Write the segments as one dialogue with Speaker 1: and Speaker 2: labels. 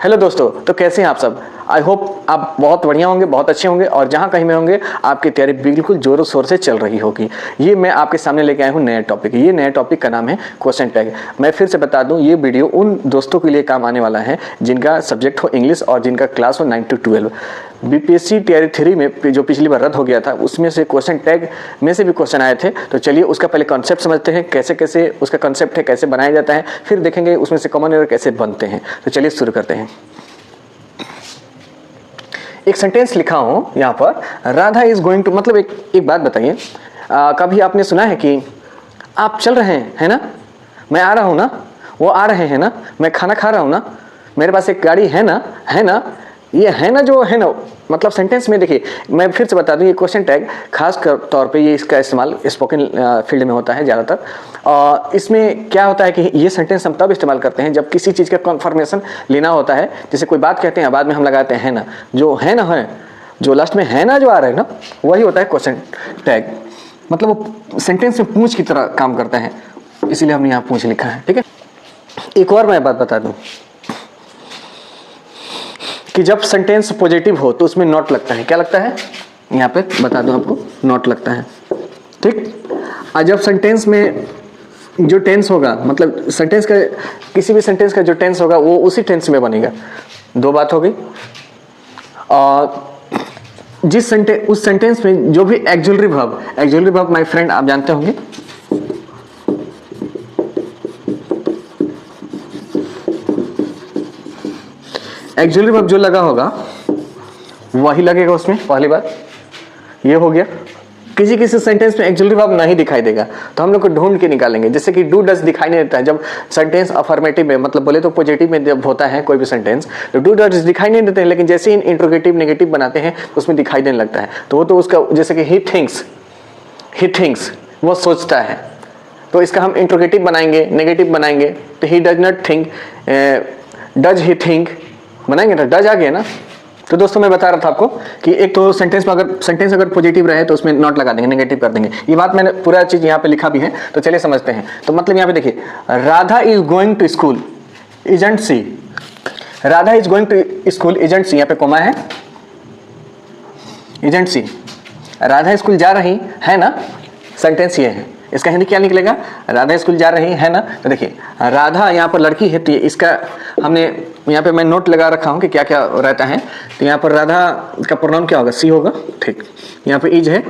Speaker 1: Hello दोस्तों, तो कैसे हैं आप सब। आई होप आप बहुत बढ़िया होंगे, बहुत अच्छे होंगे और जहां कहीं में होंगे आपकी तैयारी बिल्कुल जोरों शोर से चल रही होगी। ये मैं आपके सामने लेके आया हूं नया टॉपिक। ये नया टॉपिक का नाम है क्वेश्चन टैग। मैं फिर से बता दूं, ये वीडियो उन दोस्तों के लिए काम आने वाला है जिनका सब्जेक्ट हो इंग्लिश और जिनका क्लास हो 9 to 12। बीपीएससी तैयारी 3 में जो पिछली बार रद्द हो गया था उसमें से क्वेश्चन टैग में से भी क्वेश्चन आए थे। तो चलिए उसका पहले कॉन्सेप्ट समझते हैं, कैसे कैसे उसका कॉन्सेप्ट है, कैसे बनाया जाता है, फिर देखेंगे उसमें से कॉमन एरर कैसे बनते हैं। तो चलिए शुरू करते हैं। एक सेंटेंस लिखा हो यहाँ पर, राधा इज गोइंग टू, मतलब एक बात बताइए, कभी आपने सुना है कि आप चल रहे हैं, है ना, मैं आ रहा हूँ ना, वो आ रहे हैं ना, मैं खाना खा रहा हूँ ना, मेरे पास एक गाड़ी है ना, है ना, ये है ना, जो है ना, मतलब सेंटेंस में देखिए मैं फिर से बता दूं, ये क्वेश्चन टैग खास तौर पे ये इसका इस्तेमाल स्पोकन फील्ड में होता है ज़्यादातर। और इसमें क्या होता है कि ये सेंटेंस हम तब इस्तेमाल करते हैं जब किसी चीज़ का कन्फर्मेशन लेना होता है। जैसे कोई बात कहते हैं, बाद में हम लगाते हैं ना, जो है ना, है जो लास्ट में है ना जो आ रहा है ना, वही होता है क्वेश्चन टैग। मतलब वो सेंटेंस में पूंछ की तरह काम करता है, इसीलिए हमने यहाँ पूंछ लिखा है। ठीक है, एक और मैं बात बता दूं कि जब सेंटेंस पॉजिटिव हो तो उसमें नॉट लगता है। क्या लगता है, यहाँ पे बता दूं आपको, नॉट लगता है। ठीक, और जब सेंटेंस में जो टेंस होगा, मतलब सेंटेंस का, किसी भी सेंटेंस का जो टेंस होगा वो उसी टेंस में बनेगा। दो बात हो गई। और जिस सेंटेंस, उस सेंटेंस में जो भी एक्सुलरी वर्ब माय फ्रेंड आप जानते होंगे, एक्सुलरी वर्ब जो लगा होगा वही लगेगा उसमें। पहली बात ये हो गया। किसी किसी सेंटेंस में एक्सुलरी वर्ब नहीं दिखाई देगा तो हम लोग को ढूंढ के निकालेंगे। जैसे कि डू डज दिखाई नहीं देता है जब सेंटेंस अफर्मेटिव में, मतलब बोले तो पॉजिटिव में जब होता है कोई भी सेंटेंस, तो डू डज दिखाई नहीं देते हैं, लेकिन जैसे ही इंट्रोगेटिव नेगेटिव बनाते हैं तो उसमें दिखाई देने लगता है। तो वो तो उसका, जैसे कि ही थिंक्स वो सोचता है, तो इसका हम इंट्रोगेटिव बनाएंगे, नेगेटिव बनाएंगे, तो he does not think, does he think बनाएंगे ना, डज आ गया ना। तो दोस्तों मैं बता रहा था आपको कि एक तो सेंटेंस में अगर पॉजिटिव रहे तो उसमें नॉट लगा देंगे, नेगेटिव कर देंगे। ये बात मैंने पूरा चीज यहाँ पे लिखा भी है, तो चलिए समझते हैं। तो मतलब यहाँ पे देखिए, Radha is going to school isn't she, Radha is going to school isn't she, यहाँ पे कोमा है, इजंट सी, राधा स्कूल जा रही है ना, सेंटेंस ये है। इसका हिंदी क्या निकलेगा, राधा स्कूल जा रही है ना। तो देखिए राधा यहाँ पर लड़की है, तो इसका हमने यहाँ पे मैं नोट लगा रखा हूँ कि क्या क्या रहता है। तो यहाँ पर राधा का प्रोनाउन क्या होगा, सी होगा। ठीक, यहाँ पे इज है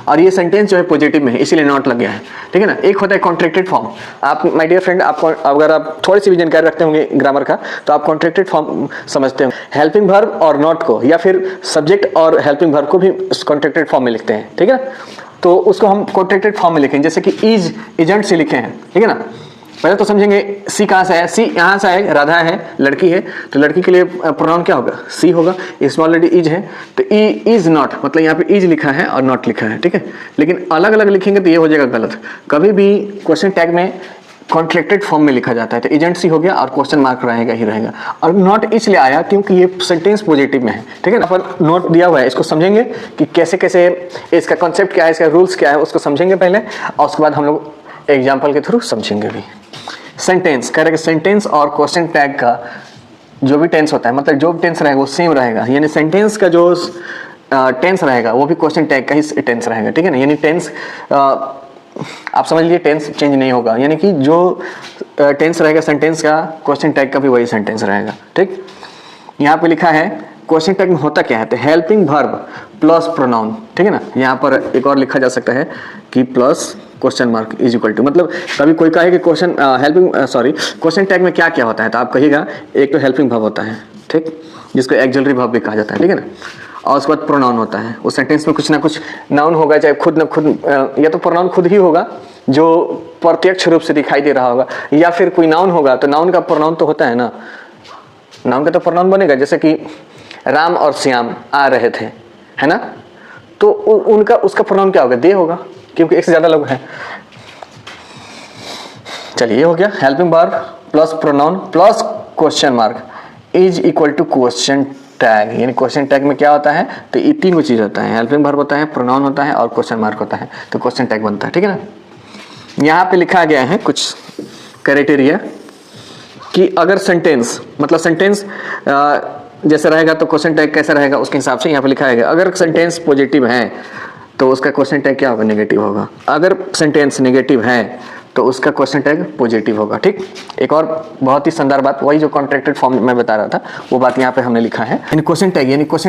Speaker 1: और ये सेंटेंस जो है पॉजिटिव में है, इसीलिए नॉट लग गया है। ठीक है ना। एक होता है कॉन्ट्रैक्टेड फॉर्म। आप माय डियर फ्रेंड, आपको अगर आप थोड़ी सी भी जानकारी रखते होंगे ग्रामर का तो आप कॉन्ट्रैक्टेड फॉर्म समझते हो। हेल्पिंग वर्ब और नॉट को, या फिर सब्जेक्ट और हेल्पिंग वर्ब को भी कॉन्ट्रैक्टेड फॉर्म में लिखते हैं। ठीक है ना, तो उसको हम कॉन्ट्रैक्टेड फॉर्म में लिखेंगे, जैसे कि इज इजेंट से लिखे हैं। ठीक है ना, पहले तो समझेंगे सी कहाँ से है। सी यहाँ से है, राधा है, लड़की है, तो लड़की के लिए प्रोनाउन क्या होगा, सी होगा। इसमें ऑलरेडी इज है तो ई इज नॉट, मतलब यहाँ पे इज लिखा है और नॉट लिखा है। ठीक है, लेकिन अलग अलग लिखेंगे तो ये हो जाएगा गलत। कभी भी क्वेश्चन टैग में कॉन्ट्रैक्टेड फॉर्म में लिखा जाता है, तो एजेंट सी हो गया और क्वेश्चन मार्क रहेगा ही रहेगा। और नॉट इसलिए आया क्योंकि ये सेंटेंस पॉजिटिव में है। ठीक है ना, पर नोट दिया हुआ है, इसको समझेंगे कि कैसे कैसे इसका कॉन्सेप्ट क्या है, इसका रूल्स क्या है, उसको समझेंगे पहले और उसके बाद हम लोग एग्जाम्पल के थ्रू समझेंगे भी। सेंटेंस कह रहे कि सेंटेंस और क्वेश्चन टैग का जो भी टेंस होता है, मतलब जो भी टेंस रहेगा वो सेम रहेगा, यानी सेंटेंस का जो टेंस रहेगा वो भी क्वेश्चन टैग का ही टेंस रहेगा। ठीक है ना, यानी टेंस आप समझ लीजिए टेंस चेंज नहीं होगा, यानी कि जो टेंस रहेगा सेंटेंस का, क्वेश्चन टैग का भी वही सेंटेंस रहेगा। ठीक, यहाँ पे लिखा है क्वेश्चन टैग में होता क्या है, तो हेल्पिंग वर्ब प्लस प्रोनाउन। ठीक है ना, यहाँ पर एक और लिखा जा सकता है कि plus question mark is equal to, मतलब कभी कोई कहे कि क्वेश्चन टैग में क्या क्या होता है, तो आप कहिएगा एक तो हेल्पिंग वर्ब होता है, ठीक, जिसको एक्सुलरी वर्ब भी कहा जाता है। ठीक है ना, और उसके बाद प्रोनाउन होता है। उस सेंटेंस में कुछ ना कुछ नाउन होगा, चाहे खुद ना खुद, या तो प्रोनाउन खुद ही होगा जो प्रत्यक्ष रूप से दिखाई दे रहा होगा, या फिर कोई नाउन होगा तो नाउन का प्रोनाउन तो होता है ना, नाउन का तो प्रोनाउन बनेगा। जैसे कि राम और श्याम आ रहे थे, है ना, तो उनका उसका प्रोनाउन क्या होगा, दे होगा, क्योंकि एक से ज्यादा लोग हैं। चलिए ये हो गया helping verb plus pronoun plus question mark is equal to question tag. यानी क्वेश्चन टैग में क्या होता है, तो ये तीन चीज होता है, हेल्पिंग वर्ब होता है, प्रोनाउन होता है और क्वेश्चन मार्क होता है, तो क्वेश्चन टैग बनता है। ठीक है ना, यहाँ पे लिखा गया है कुछ क्राइटेरिया कि अगर सेंटेंस मतलब सेंटेंस जैसे रहेगा तो क्वेश्चन टैग कैसा रहेगा उसके हिसाब से यहाँ पे लिखा है। अगर सेंटेंस पॉजिटिव है तो उसका क्वेश्चन टैग क्या होगा, नेगेटिव होगा। अगर सेंटेंस नेगेटिव है तो उसका क्वेश्चन टैग पॉजिटिव होगा। ठीक, एक और बहुत ही शानदार बात, वही जो कॉन्ट्रैक्टेड फॉर्म में बता रहा था वो बात यहाँ पे हमने लिखा है। क्वेश्चन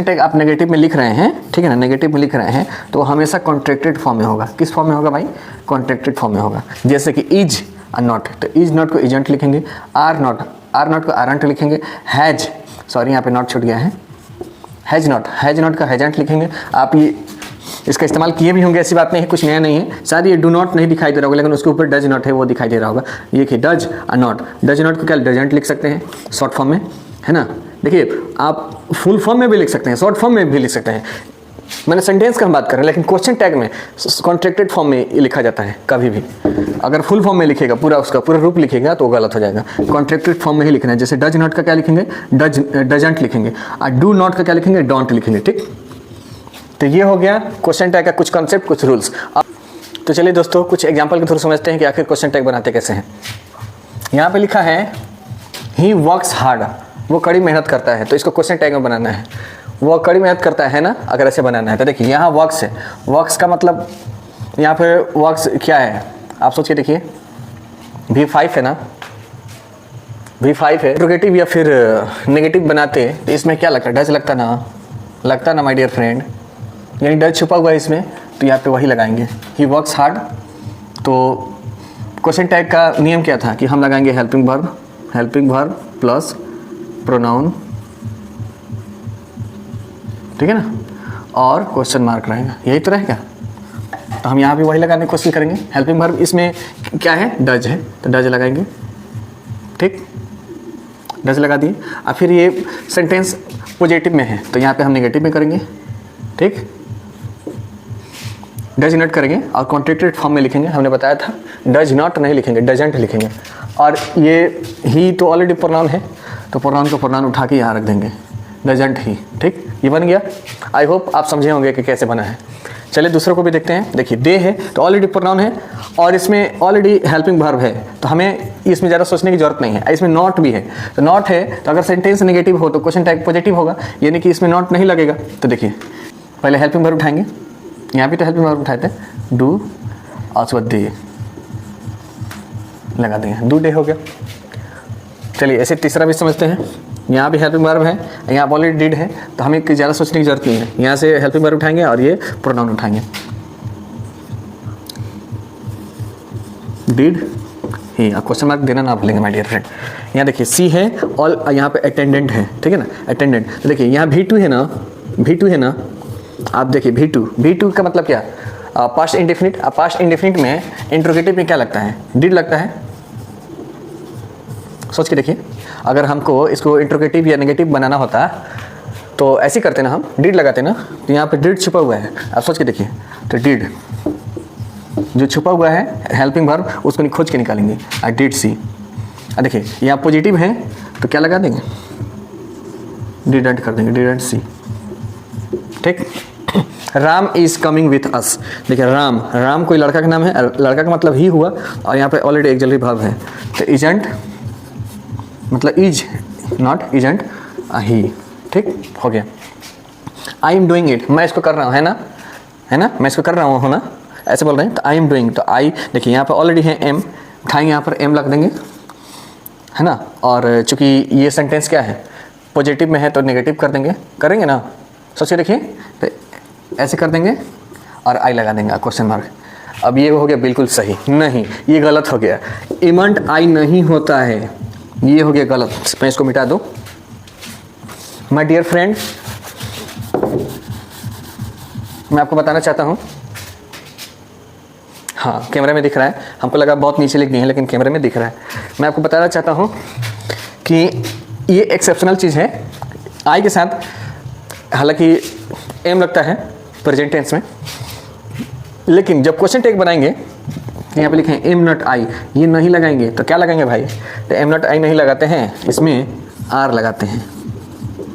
Speaker 1: टैग आप नेगेटिव में लिख रहे हैं, ठीक है ना, नेगेटिव में लिख रहे हैं तो हमेशा कॉन्ट्रैक्टेड फॉर्म में होगा। किस फॉर्म में होगा भाई, कॉन्ट्रैक्टेड फॉर्म में होगा। जैसे कि इज और नॉट, तो इज नॉट को इजंट लिखेंगे, आर नॉट को आरंट लिखेंगे, हैज, सॉरी यहाँ पे नॉट छूट गया है, हैज नॉट का हैजेंट लिखेंगे। आप ये इसका इस्तेमाल किए भी होंगे, ऐसी बात नहीं है, कुछ नया नहीं है। शायद ये डू नॉट नहीं दिखाई दे रहा होगा लेकिन उसके ऊपर डज नॉट है वो दिखाई दे रहा होगा। ये कि डज और नॉट, डज नॉट को क्या डजेंट लिख सकते हैं शॉर्ट फॉर्म में, है ना। देखिए आप फुल फॉर्म में भी लिख सकते हैं, शॉर्ट फॉर्म में भी लिख सकते हैं। मैंने सेंटेंस का हम बात कर रहे हैं, लेकिन क्वेश्चन टैग में कॉन्ट्रैक्टेड फॉर्म में लिखा जाता है कभी भी। अगर फुल फॉर्म में लिखेगा, पूरा उसका पूरा रूप लिखेगा तो गलत हो जाएगा। कॉन्ट्रैक्टेड फॉर्म में ही लिखना है। जैसे डज नॉट का क्या लिखेंगे, डजेंट लिखेंगे, और डू नॉट का क्या लिखेंगे, डोंट लिखेंगे। ठीक, तो ये हो गया क्वेश्चन टैग का कुछ कॉन्सेप्ट, कुछ रूल्स। तो चलिए दोस्तों कुछ एग्जांपल के थ्रू समझते हैं कि आखिर क्वेश्चन टैग बनाते कैसे हैं। यहाँ पे लिखा है ही वर्क्स हार्ड, वो कड़ी मेहनत करता है, तो इसको क्वेश्चन टैग में बनाना है। वो कड़ी मेहनत करता है ना, अगर ऐसे बनाना है तो देखिए यहाँ वर्क्स है, वर्क्स का मतलब यहाँ पे वर्क्स क्या है आप सोच के देखिए, V5 है ना, V5 है। इंट्रोगेटिव या फिर नेगेटिव बनाते तो इसमें क्या लगता है, डज लगता ना माय डियर फ्रेंड, यानी डज छुपा हुआ है इसमें, तो यहाँ पे वही लगाएंगे ही वर्क्स हार्ड। तो क्वेश्चन टैग का नियम क्या था कि हम लगाएंगे हेल्पिंग वर्ब प्लस प्रोनाउन, ठीक है ना, और क्वेश्चन मार्क रहेगा, यही तो रहेगा। तो हम यहाँ भी वही लगाने की कोशिश करेंगे। हेल्पिंग वर्ब इसमें क्या है, डज है, तो डज लगाएंगे। ठीक, डज लगा दिए। और फिर ये सेंटेंस पॉजिटिव में है तो यहाँ पे हम नेगेटिव में करेंगे। ठीक, डज नॉट करेंगे और कॉन्ट्रैक्टेड फॉर्म में लिखेंगे। हमने बताया था डज नॉट नहीं लिखेंगे, डजेंट लिखेंगे। और ये ही तो ऑलरेडी प्रोनाउन है तो प्रोनाउन को प्रोनाउन उठा के यहाँ रख देंगे, डजेंट ही। ठीक, ये बन गया। आई होप आप समझे होंगे कि कैसे बना है। चलिए दूसरों को भी देखते हैं। देखिए दे है तो ऑलरेडी प्रोनाउन है और इसमें ऑलरेडी हेल्पिंग वर्ब है, तो हमें इसमें ज़्यादा सोचने की जरूरत नहीं है। इसमें नॉट भी है, तो नॉट है तो अगर सेंटेंस नेगेटिव हो तो क्वेश्चन टैग पॉजिटिव होगा, यानी कि इसमें नॉट नहीं लगेगा। तो देखिए पहले हेल्पिंग वर्ब उठाएंगे, यहाँ भी तो हेल्पिंग वर्ब उठाए थे, डू और उसके बाद दे लगा देंगे, डू डे हो गया। चलिए ऐसे तीसरा भी समझते हैं। यहाँ भी हेल्पिंग वर्ब है, यहाँ ऑलरेडी डिड है, तो हमें ज़्यादा सोचने की जरूरत नहीं है। यहाँ से हेल्पिंग वर्ब उठाएंगे और ये प्रोनाउन उठाएंगे, डिड ही। क्वेश्चन मार्क देना ना भूलेंगे माय डियर फ्रेंड। यहाँ देखिए सी है और यहाँ पे अटेंडेंट है, ठीक है ना, अटेंडेंट। तो देखिए यहाँ V2 है ना, आप देखिए V2 का मतलब क्या, पास्ट इंडेफिनिट। अब पास्ट इंडेफिनिट में इंट्रोगेटिव में क्या लगता है, डिड लगता है। सोच के देखिए, अगर हमको इसको इंट्रोगेटिव या नेगेटिव बनाना होता तो ऐसे करते ना, हम डिड लगाते ना, तो यहाँ पे डिड छुपा हुआ है। आप सोच के देखिए, तो डिड जो छुपा हुआ है हेल्पिंग वर्ब उसको खोज के निकालेंगे, आई डिड सी। देखिए यहाँ पॉजिटिव है तो क्या लगा देंगे, डिडंट कर देंगे, डिडंट सी। ठीक, Ram is coming with us. देखिए राम कोई लड़का का नाम है, लड़का का मतलब ही हुआ और यहाँ पे ऑलरेडी एक्सिलरी वर्ब है, तो इजंट मतलब इज नॉट इजंट ही। ठीक हो गया। आई एम डूइंग इट, मैं इसको कर रहा हूँ, है ना, मैं इसको कर रहा हूँ ना, ऐसे बोल रहे हैं। तो आई एम डूइंग, तो आई देखिए यहाँ पर ऑलरेडी है एम, उठाएंगे यहाँ पर एम लग देंगे, है ना। और चूंकि ये सेंटेंस क्या है, पॉजिटिव में है तो नेगेटिव कर देंगे, करेंगे ना। सोचिए देखिए, तो ऐसे कर देंगे और आई लगा देंगे क्वेश्चन मार्क। अब ये हो गया बिल्कुल सही, नहीं ये गलत हो गया। इमंट आई नहीं होता है, ये हो गया गलत। मैं इसको मिटा दूँ। माय डियर फ्रेंड, मैं आपको बताना चाहता हूँ, हाँ कैमरे में दिख रहा है, हमको लगा बहुत नीचे लिख दी है लेकिन कैमरे में दिख रहा है। मैं आपको बताना चाहता हूँ कि ये एक्सेप्शनल चीज़ है। आई के साथ हालांकि एम लगता है प्रेजेंट टेंस में, लेकिन जब क्वेश्चन टैग बनाएंगे यहाँ पे लिखे हैं एम नॉट आई, ये नहीं लगाएंगे तो क्या लगाएंगे भाई, तो एम नॉट आई नहीं लगाते हैं, इसमें आर लगाते हैं।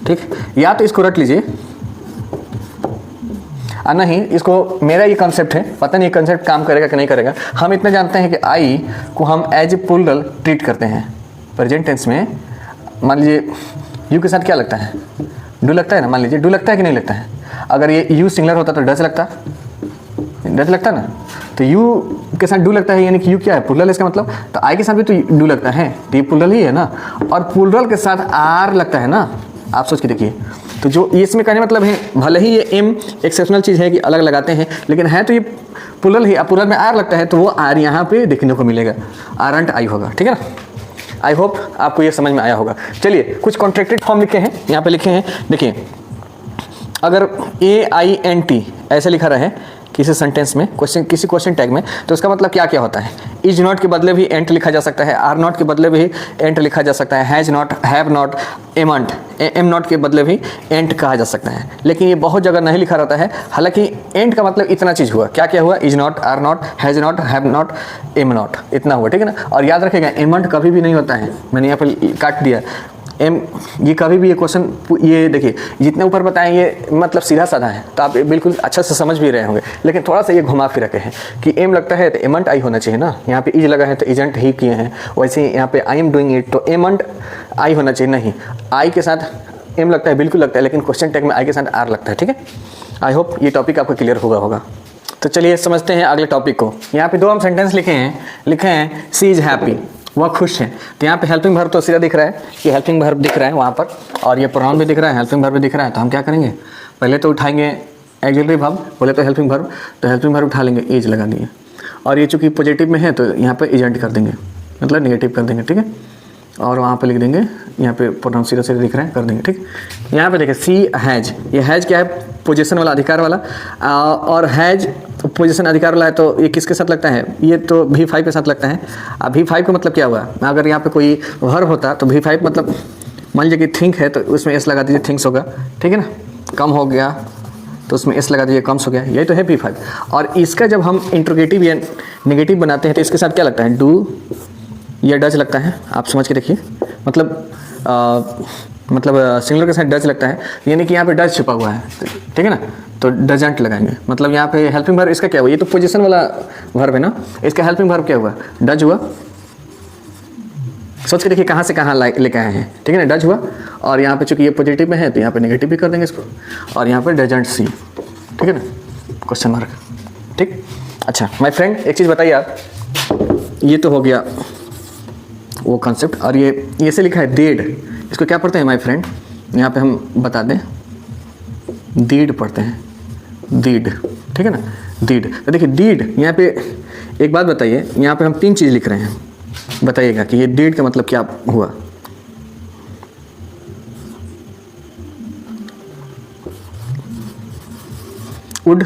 Speaker 1: ठीक, या तो इसको रट लीजिए और नहीं इसको, मेरा ये कॉन्सेप्ट है, पता नहीं ये कॉन्सेप्ट काम करेगा कि नहीं करेगा। हम इतना जानते हैं कि आई को हम एज ए प्लूरल ट्रीट करते हैं, प्रेजेंट टेंस में मान लीजिए यू के साथ क्या लगता है, डू लगता है ना, मान लीजिए डू लगता है कि नहीं लगता है। अगर ये यू सिंगुलर होता तो डज लगता ना, तो यू के साथ डू लगता है, यानी कि यू क्या है, प्लूरल है इसका मतलब। तो आई के साथ भी तो डू लगता है, तो ये प्लूरल ही है ना। और प्लूरल के साथ आर लगता है ना, आप सोच के देखिए। तो जो इसमें कहने मतलब है, भले ही ये एम एक्सेप्शनल चीज़ है कि अलग लगाते हैं, लेकिन है तो ये प्लूरल ही। अब प्लूरल में आर लगता है तो वो आर यहाँ पे देखने को मिलेगा, आरंट आई होगा, ठीक है ना। आई होप आपको ये समझ में आया होगा। चलिए कुछ कॉन्ट्रैक्टेड फॉर्म लिखे हैं, यहाँ पे लिखे हैं, देखिए अगर AINT ऐसे लिखा रहे किसी सेंटेंस में, किसी क्वेश्चन टैग में, तो उसका मतलब क्या क्या होता है। इज नॉट के बदले भी एंट लिखा जा सकता है, आर नॉट के बदले भी एंट लिखा जा सकता है, has not, have not, am not के बदले भी एंट कहा जा सकता है। लेकिन ये बहुत जगह नहीं लिखा रहता है। हालांकि एंट का मतलब इतना चीज़ हुआ, क्या क्या हुआ, is not, are not, has not, have not, am not, इतना हुआ, ठीक है ना। और याद रखेगा एमंट कभी भी नहीं होता है, मैंने यहाँ पर काट दिया एम, ये कभी भी ये क्वेश्चन, ये देखिए जितने ऊपर बताएं ये मतलब सीधा साधा है, तो आप बिल्कुल अच्छा से समझ भी रहे होंगे। लेकिन थोड़ा सा ये घुमा फिरा के है कि एम लगता है तो एमंट आई होना चाहिए ना, यहाँ पे इज लगा है तो इजेंट ही किए हैं। वैसे ही यहाँ पे आई एम डूइंग इट तो एमंट आई होना चाहिए, नहीं आई के साथ एम लगता है, बिल्कुल लगता है, लेकिन क्वेश्चन टैग में आई के साथ आर लगता है, ठीक है। आई होप ये टॉपिक आपको क्लियर होगा। तो चलिए समझते हैं अगले टॉपिक को। यहाँ पे 2 हम सेंटेंस लिखे हैं सी इज हैप्पी, वह खुश है। तो यहाँ पे हेल्पिंग वर्ब तो सीधा दिख रहा है, ये हेल्पिंग वर्ब दिख रहा है वहाँ पर, और ये प्रोनाउन भी दिख रहा है, हेल्पिंग वर्ब भी दिख रहा है। तो हम क्या करेंगे, पहले तो उठाएंगे एक्सिलरी वर्ब, बोले तो हेल्पिंग वर्ब, तो हेल्पिंग वर्ब उठा लेंगे, इज लगा दिए। और ये चूँकि पॉजिटिव में है तो यहाँ पे इजेंट कर देंगे, मतलब नेगेटिव कर देंगे, ठीक है। और वहाँ पे लिख देंगे, यहाँ पे प्रोनाउन सीधा सीधा दिख रहा है, कर देंगे, ठीक। यहाँ पे देखिए सी हैज, ये हैज क्या है, पोजीशन वाला, अधिकार वाला। और हैज पोजीशन अधिकार वाला है, तो ये किसके साथ लगता है, ये तो V5 के साथ लगता है। अब V5 का मतलब क्या हुआ, अगर यहाँ पे कोई वर्ब होता तो V5 मतलब मान लीजिए कि थिंक है तो उसमें एस लगा दीजिए, थिंक्स होगा, ठीक है ना। कम हो गया तो उसमें एस लगा दीजिए, कम्स हो गया, यही तो है V5। और इसका जब हम इंट्रोगेटिव या नेगेटिव बनाते हैं तो इसके साथ क्या लगता है, डू या डज लगता है। आप समझ के देखिए, मतलब सिंगुलर के साथ डज लगता है, यानी कि यहाँ पे डज छुपा हुआ है, ठीक है ना। तो डजंट लगाएंगे, मतलब यहाँ पे हेल्पिंग वर्ब इसका क्या हुआ, ये तो पोजीशन वाला वर्ब है ना, इसका हेल्पिंग वर्ब क्या हुआ, डज हुआ। सोच के देखिए कहाँ से कहाँ लेके आए हैं, ठीक है ना, डज हुआ। और यहाँ पे चूंकि ये पॉजिटिव में है तो यहाँ पे नेगेटिव भी कर देंगे इसको, और यहाँ पे डजंट सी, ठीक है ना, क्वेश्चन मार्क, ठीक। अच्छा माय फ्रेंड, एक चीज़ बताइए आप, ये तो हो गया वो कॉन्सेप्ट, और ये से लिखा है डेड, इसको क्या पढ़ते हैं माय फ्रेंड, यहाँ पे हम बता दें, डीड पढ़ते हैं, डीड, ठीक है ना, डीड। तो देखिए डीड, यहाँ पे एक बात बताइए, यहाँ पे हम 3 चीज़ लिख रहे हैं, बताइएगा कि ये डीड का मतलब क्या हुआ। वुड,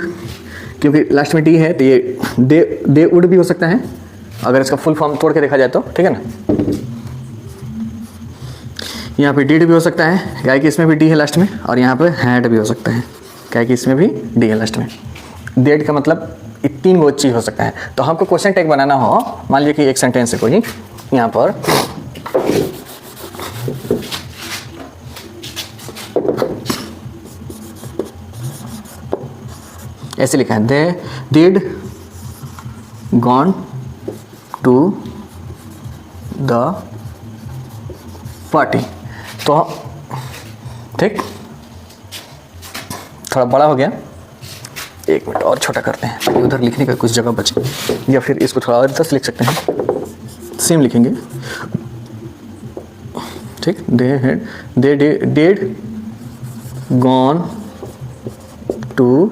Speaker 1: क्योंकि लास्ट में डी है तो ये दे वुड भी हो सकता है, अगर इसका फुल फॉर्म तोड़ के देखा जाए तो, ठीक है ना। यहाँ पे डीड भी हो सकता है, क्या कि इसमें भी डी है लास्ट में, और यहाँ पे हैड भी हो सकता है, क्या कि इसमें भी डी है लास्ट में। डेड का मतलब 3 वो चीज़ हो सकता है। तो हमको क्वेश्चन टैग बनाना हो, मान लीजिए कि एक सेंटेंस है कोई, यहाँ पर ऐसे लिखा है, they did gone to the party. तो ठीक, थोड़ा बड़ा हो गया, 1 मिनट और छोटा करते हैं ताकि उधर लिखने का कुछ जगह बचे, या फिर इसको थोड़ा और 10 लिख सकते हैं, सेम लिखेंगे, ठीक। They did gone to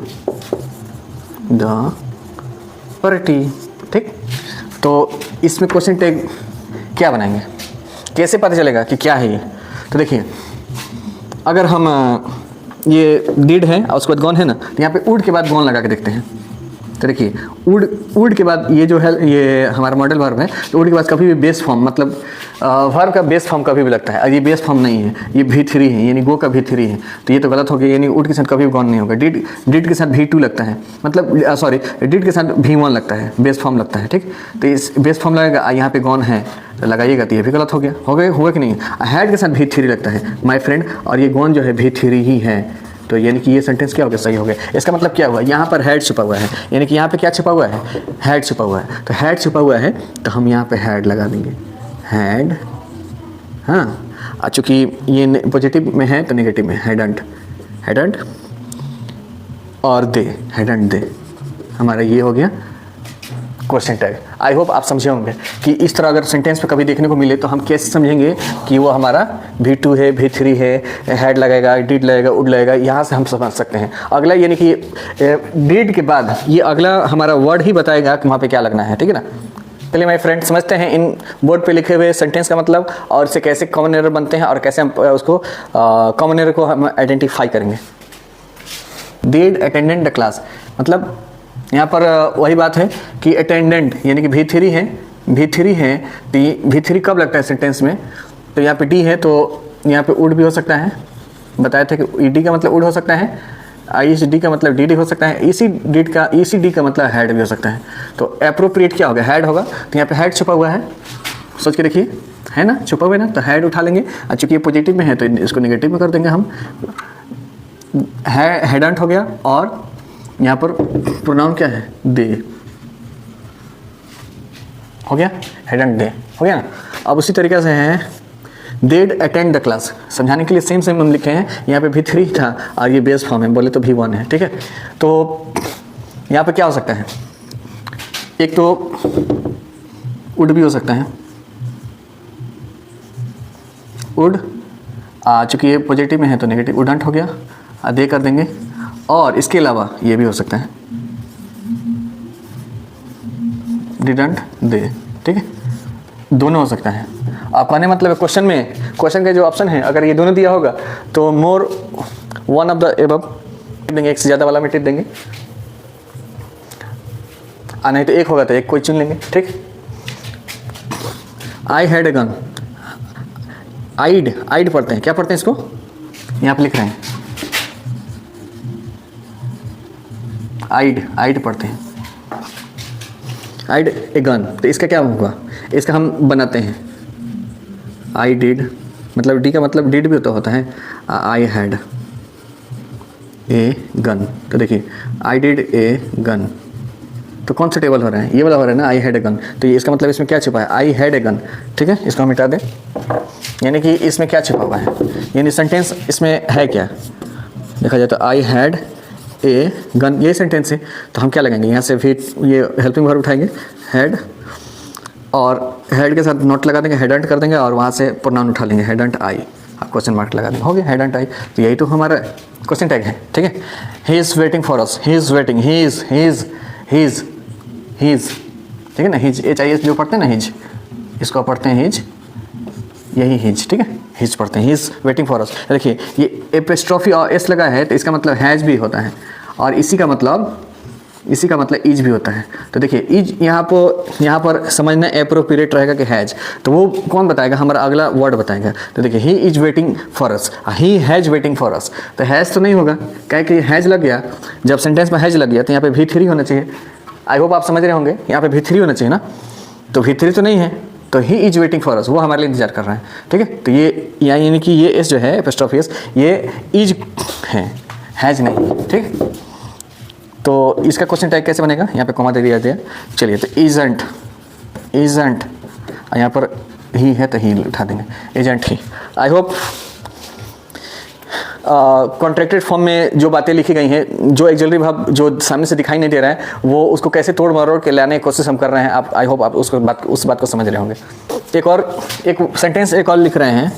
Speaker 1: the party, ठीक। तो इसमें क्वेश्चन टैग क्या बनाएंगे, कैसे पता चलेगा कि क्या है ये। तो देखिए अगर हम ये डिड है और उसके बाद गॉन है ना, तो यहाँ पे वुड के बाद गॉन लगा के देखते हैं। तो देखिए वुड के बाद ये जो है ये हमारा मॉडल वर्ब है, तो वुड के बाद कभी भी बेस फॉर्म, मतलब वर्ब का बेस फॉर्म कभी भी लगता है, और ये बेस फॉर्म नहीं है, ये V3 है, यानी गो का V3 है, तो ये तो गलत हो गया, यानी वुड के साथ कभी भी गॉन नहीं होगा। डिड के साथ V2 लगता है, मतलब सॉरी डिड के साथ V1 लगता है, बेस फॉर्म लगता है, ठीक। तो इस बेस फॉर्म लगेगा, यहाँ पे गॉन है तो लगाइएगा, तो ये भी गलत हो गया, हुआ कि नहीं। हैड के साथ V3 लगता है माय फ्रेंड, और ये गॉन जो है V3 ही है, तो यानी कि ये सेंटेंस क्या हो गया, सही हो गया। इसका मतलब क्या हुआ, यहाँ पर हैड छुपा हुआ है, यानी कि यहाँ पे क्या छुपा हुआ है, हैड छुपा हुआ है। तो हैड छुपा हुआ है तो हम यहाँ पे हैड लगा देंगे, हैड हाँ, चूँकि ये पॉजिटिव में है तो नेगेटिव में हैडंट और दे, हैडंट दे, हमारा ये हो गया क्वेश्चन टैग। आई होप आप समझे होंगे कि इस तरह अगर सेंटेंस पे कभी देखने को मिले तो हम कैसे समझेंगे कि वो हमारा V2 है, V3 है, हैड लगेगा, डिड लगेगा, उड लगेगा, यहाँ से हम समझ सकते हैं। अगला यानी कि डिड के बाद ये अगला हमारा वर्ड ही बताएगा कि वहाँ पे क्या लगना है, ठीक है ना। चलिए माय फ्रेंड, समझते हैं इन बोर्ड पे लिखे हुए सेंटेंस का मतलब और इससे कैसे कॉमन एरर बनते हैं और कैसे हम उसको कॉमन एरर को हम आइडेंटिफाई करेंगे। डिड अटेंडेंट द क्लास, मतलब यहाँ पर वही बात है कि अटेंडेंट यानी कि V3 है तो V3 कब लगता है सेंटेंस में, तो यहाँ पे डी है तो यहाँ पे उड भी हो सकता है, बताया था कि ईडी का मतलब उड हो सकता है, ISD का मतलब DD हो सकता है, ECD का मतलब हैड भी हो सकता है। तो एप्रोप्रिएट क्या होगा, हैड होगा, तो यहाँ पे हैड छुपा हुआ है, सोच के देखिए, है ना, छुपा हुआ है ना, तो हैड उठा लेंगे। और चूँकि ये पॉजिटिव में है तो इसको नेगेटिव में कर देंगे हम, हैडंट हो गया। और यहाँ पर प्रोनाउन क्या है, दे, हो गया, हैडंट दे हो गया ना। अब उसी तरीके से है डिड अटेंड द क्लास, समझाने के लिए सेम हम लिखे हैं, यहाँ पे V3 था और ये बेस फॉर्म है, बोले तो V1 है, ठीक है। तो यहाँ पे क्या हो सकता है, एक तो उड भी हो सकता है, उड, चूँकि ये पॉजिटिव में है तो नेगेटिव, उडंट हो गया, दे कर देंगे। और इसके अलावा ये भी हो सकता है डिडंट दे, ठीक है, दोनों हो सकता है। आप कहने मतलब क्वेश्चन का जो ऑप्शन है अगर ये दोनों दिया होगा तो more one of the above देंगे, एक से ज़्यादा वाला में टिक देंगे, नहीं तो एक होगा तो एक कोई चुन लेंगे, ठीक। आई हैड ए गन, आइड पढ़ते हैं, क्या पढ़ते हैं इसको, यहाँ पे लिख रहे हैं आइड पढ़ते हैं, आइड ए गन, तो इसका क्या होगा, इसका हम बनाते हैं आई डिड, मतलब डी का मतलब डिड भी तो होता है, आई हैड ए गन, तो देखिए आई डिड ए गन, तो कौन सा टेबल हो रहा है, ये वाला हो रहा है ना, आई हैड ए गन, तो ये इसका मतलब इसमें क्या छुपा है, आई हैड ए गन, ठीक है, इसको हम मिटा दें। यानी कि इसमें क्या छुपा हुआ है, यानी सेंटेंस इसमें है क्या, देखा जाए तो आई हैड ए गन, ये सेंटेंस है, तो हम क्या लगाएंगे, यहाँ से फिर ये हेल्पिंग वर्ब उठाएंगे हैड, और हेड के साथ नोट लगा देंगे, हेडंट कर देंगे, और वहाँ से प्रोनाउन उठा लेंगे, हेडंट आई, क्वेश्चन मार्क लगा देंगे, हो गया हेडंट आई। तो यही तो हमारा क्वेश्चन टैग है, ठीक है। He is waiting for us, he is waiting, he is, ठीक है ना, हिज, HIS जो पढ़ते हैं ना, हिज, इसको पढ़ते हैं हिज, यही हिज, ठीक है, हिज पढ़ते हैं, he is waiting for us. देखिए ये एपिस्ट्रॉफी और एस लगा है तो इसका मतलब हैज़ भी होता है, और इसी का मतलब इज भी होता है। तो देखिए इज यहाँ पर समझना एप्रोप्रिएट रहेगा कि हैज, तो वो कौन बताएगा, हमारा अगला वर्ड बताएगा। तो देखिए he is waiting for us, he has waiting for us, तो हैज़ तो नहीं होगा, क्या कि हैज लग गया, जब सेंटेंस में हैज लग गया तो यहाँ पे V3 होना चाहिए। आई होप आप समझ रहे होंगे, यहाँ पे V3 होना चाहिए ना, तो V3 तो नहीं है, तो he is waiting for us, वो हमारे लिए इंतजार कर रहा है, ठीक है। तो ये यानी कि ये एस जो है एपिस्ट्रोफी एस, ये इज है, हैज नहीं, ठीक। तो इसका क्वेश्चन टैग कैसे बनेगा, यहाँ पे कॉमा दे दिया गया, चलिए तो इजंट, यहाँ पर ही है तो ही उठा देंगे, agent he. I hope contracted form में जो बातें लिखी गई हैं, जो एक्सिलरी वर्ब जो सामने से दिखाई नहीं दे रहा है, वो उसको कैसे तोड़ मरोड़ के लाने की कोशिश हम कर रहे हैं। आप आई होप आप उस बात को समझ रहे होंगे। एक सेंटेंस एक और लिख रहे हैं,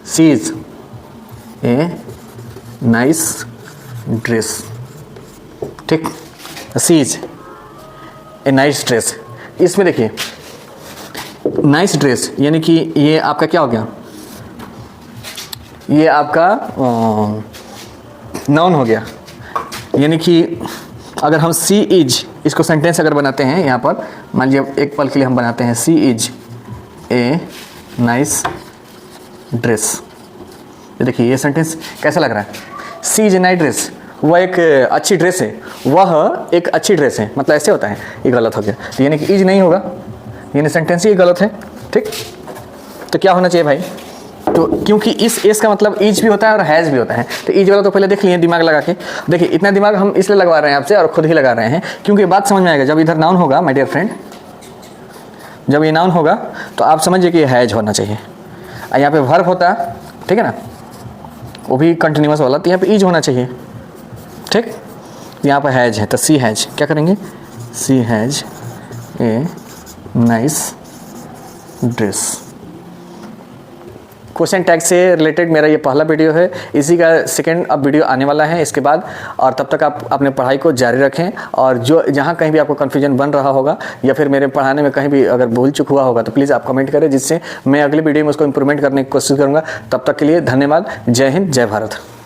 Speaker 1: सी इज ए नाइस ड्रेस, ठीक, सी इज ए नाइस ड्रेस। इसमें देखिए नाइस ड्रेस यानी कि ये आपका क्या हो गया, ये आपका नाउन हो गया। यानी कि अगर हम सी इज इसको सेंटेंस अगर बनाते हैं, यहाँ पर मान लीजिए एक पल के लिए हम बनाते हैं, सी इज ए नाइस ड्रेस। देखिए ये सेंटेंस कैसा लग रहा है, सी इज ए नाइस ड्रेस, वह एक अच्छी ड्रेस है, वह एक अच्छी ड्रेस है, मतलब ऐसे होता है, ये गलत हो गया। तो यानी कि इज नहीं होगा, यानी सेंटेंस ही गलत है, ठीक। तो क्या होना चाहिए भाई, तो क्योंकि इस एस का मतलब इज भी होता है और हैज़ भी होता है, तो इज वाला तो पहले देख लिए दिमाग लगा के। देखिए इतना दिमाग हम इसलिए लगवा रहे हैं आपसे और खुद ही लगा रहे हैं क्योंकि बात समझ में आएगा जब इधर नाउन होगा माय डियर फ्रेंड, जब ये नाउन होगा तो आप समझिए कि ये हैज होना चाहिए। यहाँ पे वर्ब होता, ठीक है ना, वो भी कंटिन्यूअस वाला, तो यहाँ पे इज होना चाहिए, ठीक। यहाँ पर हैज है तो सी हैज, क्या करेंगे, she has a nice dress. Question tag से रिलेटेड मेरा ये पहला वीडियो है, इसी का सेकंड अब वीडियो आने वाला है इसके बाद। और तब तक आप अपने पढ़ाई को जारी रखें, और जो जहाँ कहीं भी आपको कन्फ्यूजन बन रहा होगा या फिर मेरे पढ़ाने में कहीं भी अगर भूल चूक हुआ होगा तो प्लीज़ आप कमेंट करें, जिससे मैं अगले वीडियो में उसको इम्प्रूवमेंट करने की कोशिश करूँगा। तब तक के लिए धन्यवाद। जय हिंद, जय भारत।